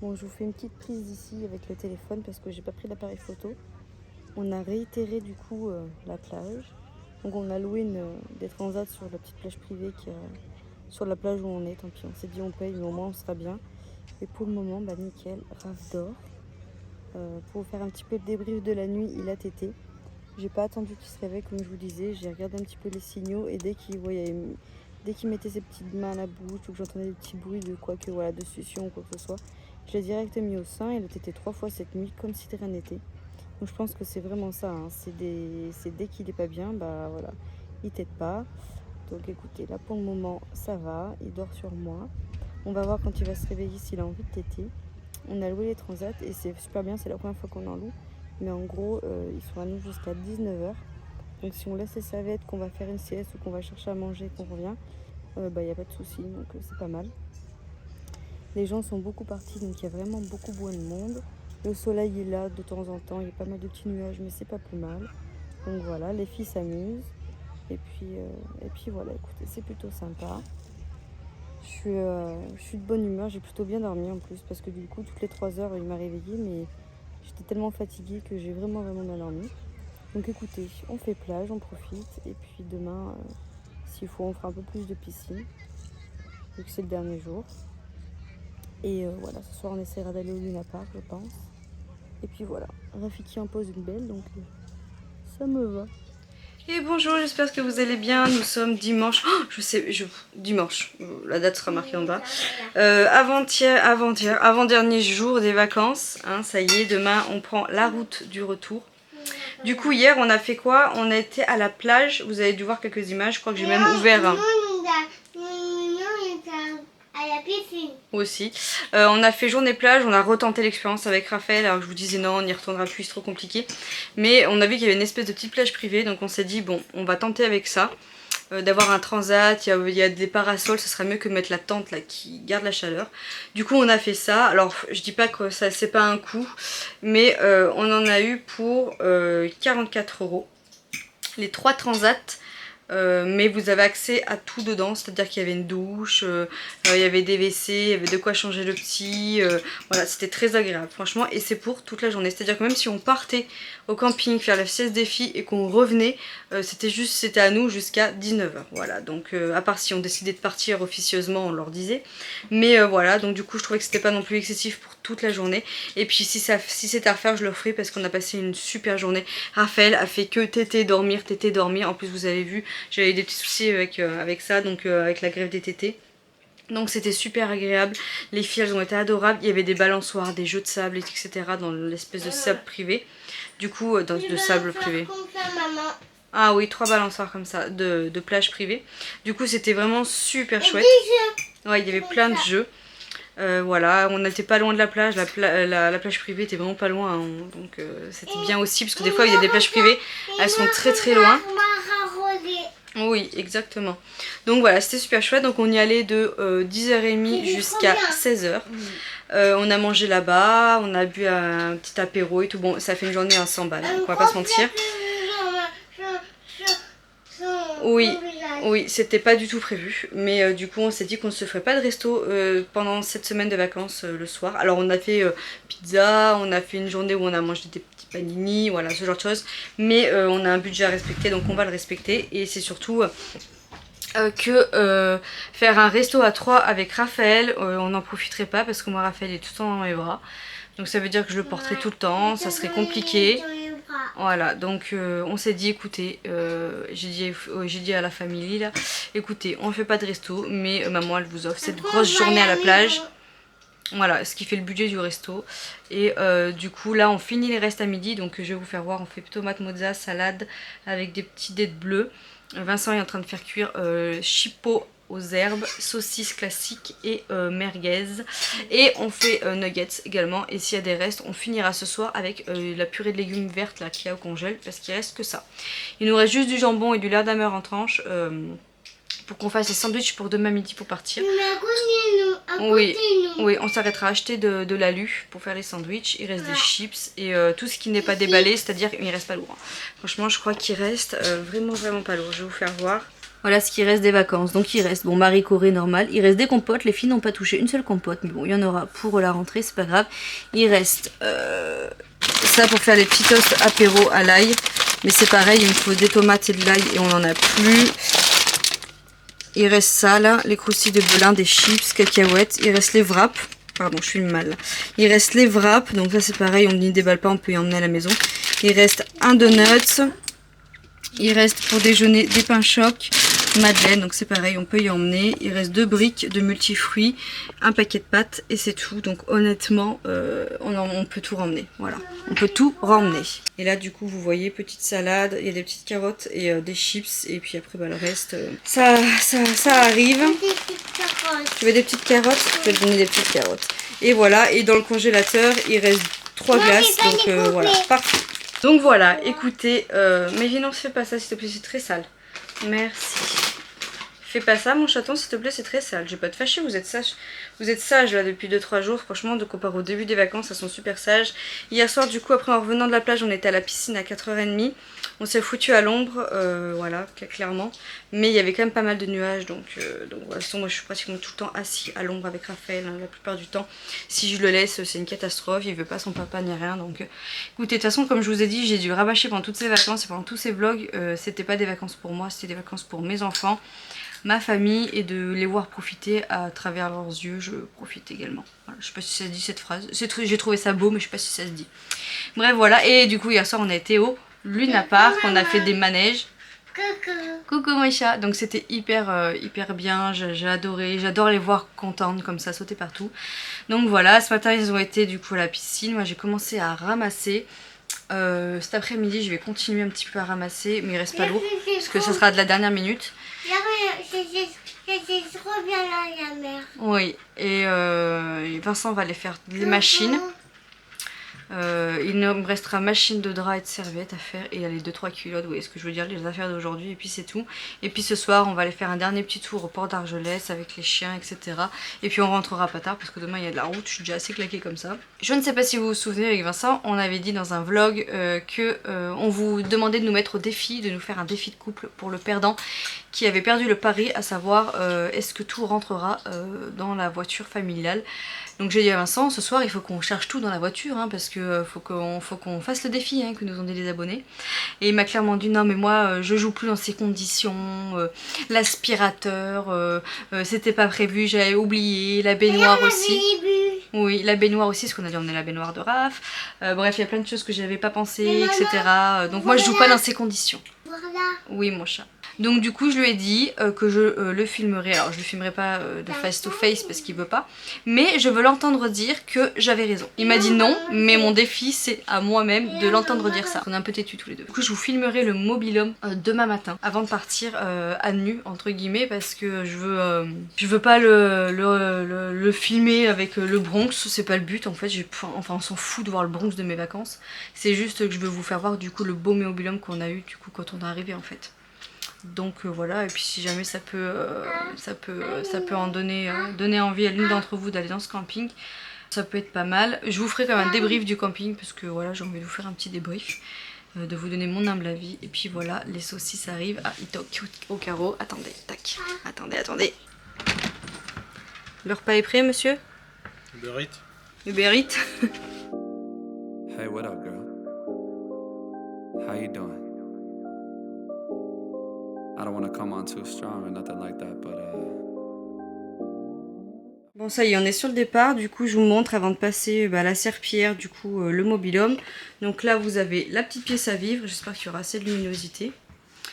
Bon, je vous fais une petite prise d'ici avec le téléphone parce que j'ai pas pris l'appareil photo. On a réitéré du coup la plage. Donc on a loué des transats sur la petite plage privée qui est sur la plage où on est. Tant pis, on s'est dit on paye, mais au moins on sera bien. Et pour le moment, bah nickel, Raph dort. Pour vous faire un petit peu le débrief de la nuit, il a tété. J'ai pas attendu qu'il se réveille comme je vous disais. J'ai regardé un petit peu les signaux et dès qu'il mettait ses petites mains à la bouche ou que j'entendais des petits bruits de quoi que voilà, de succion ou quoi que ce soit, je l'ai direct mis au sein. Il a tété 3 fois cette nuit comme si de rien n'était. Donc je pense que c'est vraiment ça, hein. C'est dès qu'il est pas bien, bah voilà, il t'aide pas. Donc écoutez, là pour le moment ça va, il dort sur moi. On va voir quand il va se réveiller s'il a envie de téter. On a loué les transats et c'est super bien, c'est la première fois qu'on en loue. Mais en gros, ils sont à nous jusqu'à 19 h. Donc si on laisse les serviettes, qu'on va faire une sieste ou qu'on va chercher à manger, qu'on revient, bah il n'y a pas de souci, donc c'est pas mal. Les gens sont beaucoup partis, donc il y a vraiment beaucoup de monde. Le soleil est là de temps en temps, il y a pas mal de petits nuages, mais c'est pas plus mal. Donc voilà, les filles s'amusent. Et puis voilà, écoutez, c'est plutôt sympa. Je suis de bonne humeur, j'ai plutôt bien dormi en plus, parce que du coup, toutes les 3 heures, il m'a réveillée, mais j'étais tellement fatiguée que j'ai vraiment bien dormi. Donc écoutez, on fait plage, on profite, et puis demain, s'il faut, on fera un peu plus de piscine, vu que c'est le dernier jour. Et voilà, ce soir, on essaiera d'aller au Luna Park, je pense. Et puis voilà, Rafiki en pose une belle, donc ça me va. Et bonjour, j'espère que vous allez bien. Nous sommes dimanche. Oh, dimanche, la date sera marquée en bas. Avant-dernier jour des vacances. Hein, ça y est, demain on prend la route du retour. Du coup, hier on a fait quoi? On a été à la plage. Vous avez dû voir quelques images. Je crois que j'ai même ouvert un. À la piscine. Aussi. On a fait journée plage, on a retenté l'expérience avec Raphaël. Alors je vous disais non, on n'y retournera plus, c'est trop compliqué. Mais on a vu qu'il y avait une espèce de petite plage privée, donc on s'est dit bon, on va tenter avec ça. D'avoir un transat, il y a des parasols, ce serait mieux que de mettre la tente là qui garde la chaleur. Du coup on a fait ça. Alors je dis pas que ça c'est pas un coût, mais on en a eu pour 44 €. Les 3 transats. Mais vous avez accès à tout dedans, c'est-à-dire qu'il y avait une douche, il y avait des WC, il y avait de quoi changer le petit, voilà, c'était très agréable franchement, et c'est pour toute la journée, c'est-à-dire que même si on partait au camping faire la sieste des filles et qu'on revenait, c'était à nous jusqu'à 19 h, voilà, donc à part si on décidait de partir officieusement, on leur disait, mais voilà, donc du coup je trouvais que c'était pas non plus excessif pour toute la journée, et puis si c'était à refaire je le ferai parce qu'on a passé une super journée. Raphaël a fait que téter, dormir, en plus vous avez vu, j'avais des petits soucis avec ça, donc avec la grève des tétés. Donc c'était super agréable, les filles elles ont été adorables, il y avait des balançoires, des jeux de sable, etc. dans l'espèce de sable privé. Du coup, de sable privé. Ah oui, 3 balançoires comme ça, de plage privée. Du coup c'était vraiment super chouette. Ouais, il y avait plein de jeux. Voilà, on n'était pas loin de la plage, la plage privée était vraiment pas loin, hein, donc c'était bien aussi, parce que des fois il y a des plages privées, elles sont très loin. Oui, exactement. Donc voilà, c'était super chouette, donc on y allait de 10h30 jusqu'à 16 h. On a mangé là-bas, on a bu un petit apéro et tout, bon ça fait une journée à 100 balles, on va pas se mentir. Oui, c'était pas du tout prévu, mais du coup on s'est dit qu'on ne se ferait pas de resto pendant cette semaine de vacances le soir. Alors on a fait pizza, on a fait une journée où on a mangé des petits panini, voilà ce genre de choses, mais on a un budget à respecter, donc on va le respecter, et c'est surtout que faire un resto à 3 avec Raphaël, on n'en profiterait pas parce que moi Raphaël est tout le temps dans mes bras, donc ça veut dire que je le porterai tout le temps, ça serait compliqué. Voilà, donc on s'est dit, écoutez, j'ai dit à la famille là, écoutez, on ne fait pas de resto, mais maman elle vous offre cette grosse journée à la plage. Voilà, ce qui fait le budget du resto. Et du coup là on finit les restes à midi, donc je vais vous faire voir, on fait tomate mozza, salade avec des petits dés de bleu. Vincent est en train de faire cuire chipot aux herbes, saucisses classiques et merguez. Et on fait nuggets également. Et s'il y a des restes, on finira ce soir avec la purée de légumes vertes là qu'il y a au congèle, parce qu'il reste que ça. Il nous reste juste du jambon et du lard d'hammer en tranche pour qu'on fasse les sandwichs pour demain midi pour partir. Oui, oui, on s'arrêtera à acheter de l'alu pour faire les sandwichs. Il reste des chips et tout ce qui n'est pas déballé, c'est-à-dire il reste pas lourd. Franchement, je crois qu'il reste vraiment pas lourd. Je vais vous faire voir. Voilà ce qui reste des vacances. Donc il reste, bon, Marie Corée normal. Il reste des compotes. Les filles n'ont pas touché une seule compote. Mais bon, il y en aura pour la rentrée, c'est pas grave. Il reste ça pour faire les petits toasts apéro à l'ail. Mais c'est pareil, il me faut des tomates et de l'ail et on n'en a plus. Il reste ça là, les croustilles de Belin, des chips, cacahuètes. Il reste les wraps. Pardon, je suis mal. Il reste les wraps. Donc ça c'est pareil, on n'y déballe pas, on peut y emmener à la maison. Il reste un donut. Il reste pour déjeuner des pains chocs, madeleine, donc c'est pareil, on peut y emmener. Il reste 2 briques de multifruits, un paquet de pâtes et c'est tout. Donc honnêtement, on peut tout ramener. Voilà, on peut tout ramener. Et là du coup, vous voyez, petite salade, il y a des petites carottes et des chips. Et puis après, bah, le reste, ça arrive. Tu veux des petites carottes? Je vais te donner des petites carottes. Et voilà, et dans le congélateur, il reste 3 glaces, donc voilà, parfait. Donc voilà, écoutez, mais non, fais pas ça s'il te plaît, c'est très sale. Merci. Fais pas ça mon chaton s'il te plaît, c'est très sale. Je vais pas te fâcher, vous êtes sage là depuis 2-3 jours. Franchement, de comparé au début des vacances, ça sont super sages. Hier soir du coup, après en revenant de la plage, on était à la piscine à 4h30. On s'est foutu à l'ombre, voilà, clairement. Mais il y avait quand même pas mal de nuages, donc voilà. Sinon, moi je suis pratiquement tout le temps assis à l'ombre avec Raphaël, hein, la plupart du temps. Si je le laisse, c'est une catastrophe, il veut pas son papa ni rien. Donc écoutez, de toute façon, comme je vous ai dit, j'ai dû rabâcher pendant toutes ces vacances et pendant tous ces vlogs. C'était pas des vacances pour moi, c'était des vacances pour mes enfants, ma famille, et de les voir profiter à travers leurs yeux, je profite également. Voilà, je sais pas si ça se dit cette phrase, j'ai trouvé ça beau mais je sais pas si ça se dit. Bref voilà, et du coup hier soir on a été au Luna Park, on a fait des manèges. Coucou mes chats. Donc c'était hyper bien, j'ai adoré, j'adore les voir contentes comme ça, sauter partout. Donc voilà, ce matin ils ont été du coup à la piscine, moi j'ai commencé à ramasser. Cet après-midi je vais continuer un petit peu à ramasser, mais il reste pas lourd parce que ça sera de la dernière minute. C'est trop bien là, la mer. Oui, et Vincent va aller faire des machines. Il me restera machine de drap et de serviettes à faire et les 2-3 culottes, vous voyez ce que je veux dire, les affaires d'aujourd'hui, et puis c'est tout. Et puis ce soir on va aller faire un dernier petit tour au port d'Argelès avec les chiens, etc. Et puis on rentrera pas tard parce que demain il y a de la route, je suis déjà assez claquée comme ça. Je ne sais pas si vous vous souvenez, avec Vincent, on avait dit dans un vlog on vous demandait de nous mettre au défi, de nous faire un défi de couple pour le perdant qui avait perdu le pari, à savoir est-ce que tout rentrera dans la voiture familiale. Donc j'ai dit à Vincent, ce soir il faut qu'on cherche tout dans la voiture, hein, parce que faut qu'on fasse le défi, hein, que nous ont dit les abonnés. Et il m'a clairement dit non mais moi je joue plus dans ces conditions, l'aspirateur, c'était pas prévu, j'avais oublié, la baignoire aussi. Oui, la baignoire aussi, parce qu'on a dû emmener la baignoire de Raph. Bref, il y a plein de choses que j'avais pas pensé, etc. Donc moi je joue pas dans ces conditions. Oui mon chat. Donc du coup je lui ai dit que je le filmerai, alors je le filmerai pas de face to face parce qu'il veut pas, mais je veux l'entendre dire que j'avais raison. Il m'a dit non, mais mon défi c'est à moi-même de l'entendre dire ça. On est un peu têtus tous les deux. Du coup je vous filmerai le mobil-home demain matin avant de partir à nu entre guillemets, parce que je veux pas le filmer avec le Bronx, c'est pas le but en fait. Enfin on s'en fout de voir le Bronx de mes vacances, c'est juste que je veux vous faire voir du coup le beau mobil-home qu'on a eu du coup quand on est arrivé en fait. Donc voilà, et puis si jamais ça peut en donner envie à l'une d'entre vous d'aller dans ce camping, ça peut être pas mal. Je vous ferai quand même un débrief du camping parce que voilà, j'ai envie de vous faire un petit débrief, de vous donner mon humble avis. Et puis voilà, les saucisses arrivent. Ah, il toque au carreau. Attendez, tac. Attendez. Le repas est prêt, monsieur? Uber Eats. Uber Eats. Hey, what up, girl? How you doing? I don't want to come on too strong or nothing like that, but Bon ça y est, on est sur le départ, du coup je vous montre avant de passer à la serpillière, du coup le mobil-home. Donc là vous avez la petite pièce à vivre, j'espère qu'il y aura assez de luminosité.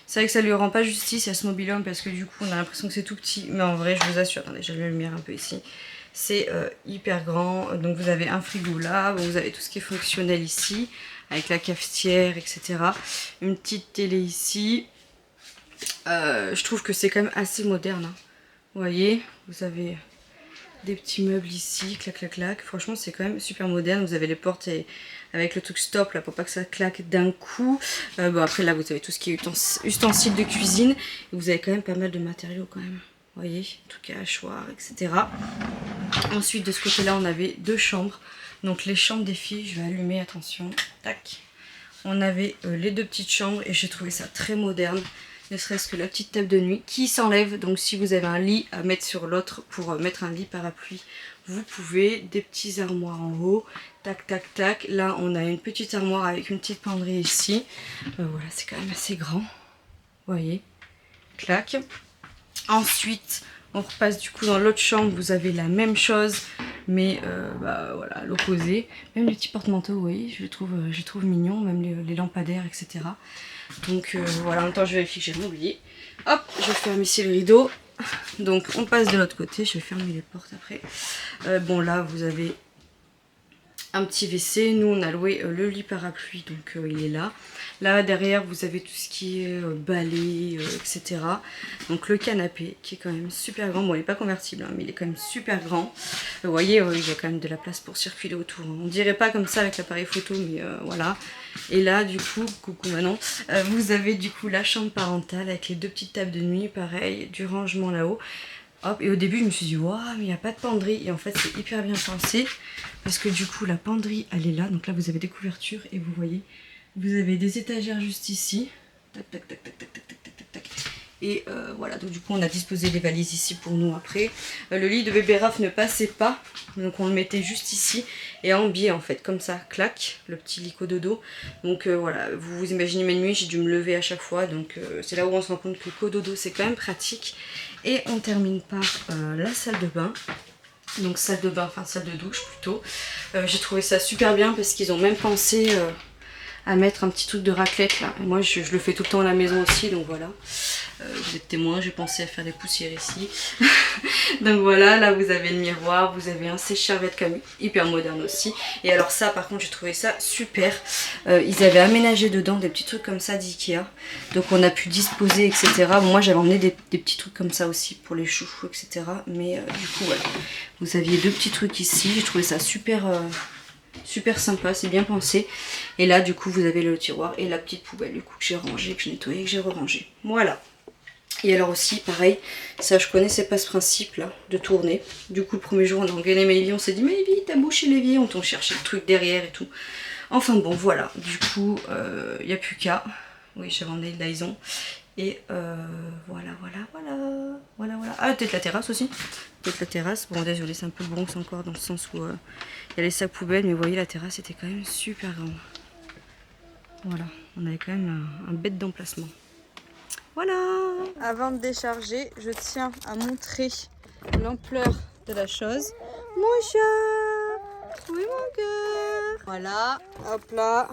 C'est vrai que ça lui rend pas justice à ce mobil-home parce que du coup on a l'impression que c'est tout petit, mais en vrai je vous assure, attendez, j'allume la lumière un peu ici. C'est hyper grand, donc vous avez un frigo là, vous avez tout ce qui est fonctionnel ici, avec la cafetière, etc. Une petite télé ici. Je trouve que c'est quand même assez moderne, hein. Vous voyez, vous avez des petits meubles ici, clac clac clac. Franchement c'est quand même super moderne. Vous avez les portes avec le truc stop là pour pas que ça claque d'un coup. Bon après là vous avez tout ce qui est ustensiles de cuisine. Et vous avez quand même pas mal de matériaux quand même. Vous voyez, tout cas hachoir, etc. Ensuite de ce côté là on avait 2 chambres. Donc les chambres des filles, je vais allumer, attention, tac. On avait les 2 petites chambres et j'ai trouvé ça très moderne. Ne serait-ce que la petite table de nuit qui s'enlève. Donc si vous avez un lit à mettre sur l'autre pour mettre un lit parapluie, vous pouvez. Des petits armoires en haut. Tac tac tac. Là on a une petite armoire avec une petite penderie ici. Voilà, c'est quand même assez grand. Vous voyez. Clac. Ensuite on repasse du coup dans l'autre chambre. Vous avez la même chose. Mais voilà, l'opposé. Même les petits porte-manteaux, vous voyez, je les trouve mignons. Même les lampadaires, etc. Donc voilà, en même temps je vérifie que j'ai rien oublié. Hop, je ferme ici le rideau. Donc on passe de l'autre côté, je vais fermer les portes après. Bon là vous avez un petit WC, nous on a loué le lit parapluie, donc il est là. Là derrière vous avez tout ce qui est balai, etc. Donc le canapé qui est quand même super grand, bon il n'est pas convertible hein, mais il est quand même super grand. Vous voyez il y a quand même de la place pour circuler autour. On dirait pas comme ça avec l'appareil photo mais voilà. Et là du coup, coucou Manon, vous avez du coup la chambre parentale avec les 2 petites tables de nuit, pareil, du rangement là-haut. Hop, et au début je me suis dit waouh mais il n'y a pas de penderie et en fait c'est hyper bien pensé parce que du coup la penderie elle est là, donc là vous avez des couvertures et vous voyez vous avez des étagères juste ici, tac tac tac tac tac tac tac tac tac. Et voilà, donc du coup on a disposé les valises ici pour nous après. Le lit de bébé Raph ne passait pas, donc on le mettait juste ici et en biais en fait, comme ça, clac, le petit lit cododo. Donc voilà, vous vous imaginez mes nuits, j'ai dû me lever à chaque fois, donc c'est là où on se rend compte que le cododo c'est quand même pratique. Et on termine par la salle de bain. Donc salle de bain, enfin salle de douche plutôt. J'ai trouvé ça super bien parce qu'ils ont même pensé à mettre un petit truc de raclette là. Et moi je le fais tout le temps à la maison aussi, donc voilà. Vous êtes témoins, j'ai pensé à faire des poussières ici. Donc voilà, là vous avez le miroir, vous avez un sèche-serviette Camus, hyper moderne aussi. Et alors ça par contre j'ai trouvé ça super. Ils avaient aménagé dedans des petits trucs comme ça d'Ikea. Donc on a pu disposer, etc. Bon, moi j'avais emmené des petits trucs comme ça aussi pour les chouchous, etc. Mais du coup voilà, vous aviez 2 petits trucs ici, j'ai trouvé ça super... super sympa, c'est bien pensé. Et là du coup vous avez le tiroir et la petite poubelle du coup que j'ai rangée, que j'ai nettoyée, que j'ai re-rangée. Voilà. Et alors aussi pareil, ça je connaissais pas ce principe là de tourner. Du coup le premier jour on a engueulé Maybe, on s'est dit Maybe t'as bouché l'évier, on t'en cherchait le truc derrière et tout. Enfin bon voilà, du coup il n'y a plus qu'à. Oui j'avais emmené le Dyson. Et voilà. Ah peut-être la terrasse aussi. Peut-être la terrasse. Bon désolé c'est un peu Bronx encore dans le sens où il y a les sacs poubelles, mais vous voyez la terrasse était quand même super grande. Voilà, on avait quand même un bête d'emplacement. Voilà. Avant de décharger, je tiens à montrer l'ampleur de la chose. Mon chat. Oui mon cœur. Voilà, hop là.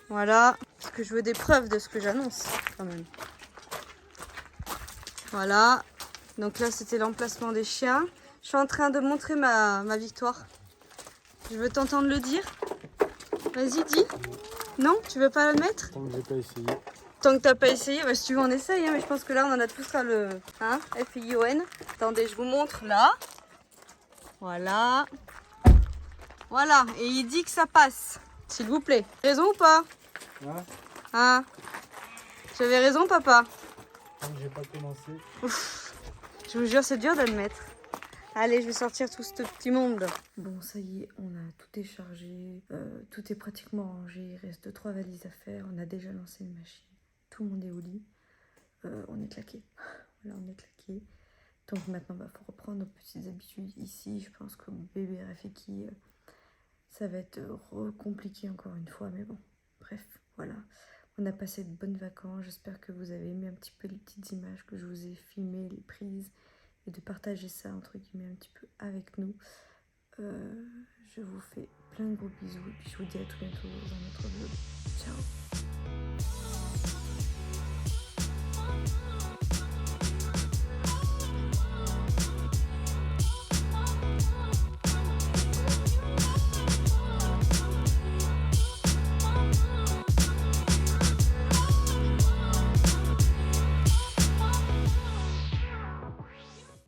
Voilà, parce que je veux des preuves de ce que j'annonce quand même. Voilà, donc là c'était l'emplacement des chiens. Je suis en train de montrer ma victoire. Je veux t'entendre le dire. Vas-y, dis. Non, tu veux pas le mettre? Tant que j'ai pas essayé. Tant que t'as pas essayé, bah, si tu veux on essaye, hein, mais je pense que là on en a tous là le F-I-O-N. Attendez, je vous montre là. Voilà. Voilà, et il dit que ça passe. S'il vous plaît. Raison ou pas? Ouais. Hein? J'avais raison, papa? Tant que j'ai pas commencé. Ouf. Je vous jure, c'est dur de le mettre. Allez, je vais sortir tout ce petit monde. Bon, ça y est, on a tout déchargé. Tout est pratiquement rangé. Il reste 2-3 valises à faire. On a déjà lancé une machine. Tout le monde est au lit. On est claqué. Voilà, on est claqué. Donc maintenant, il faut reprendre nos petites habitudes ici. Je pense que bébé Rafiki, ça va être compliqué encore une fois. Mais bon, bref, voilà. On a passé de bonnes vacances. J'espère que vous avez aimé un petit peu les petites images que je vous ai filmées, les prises. Et de partager ça entre guillemets un petit peu avec nous. Je vous fais plein de gros bisous et puis je vous dis à tout bientôt dans notre vlog. Ciao.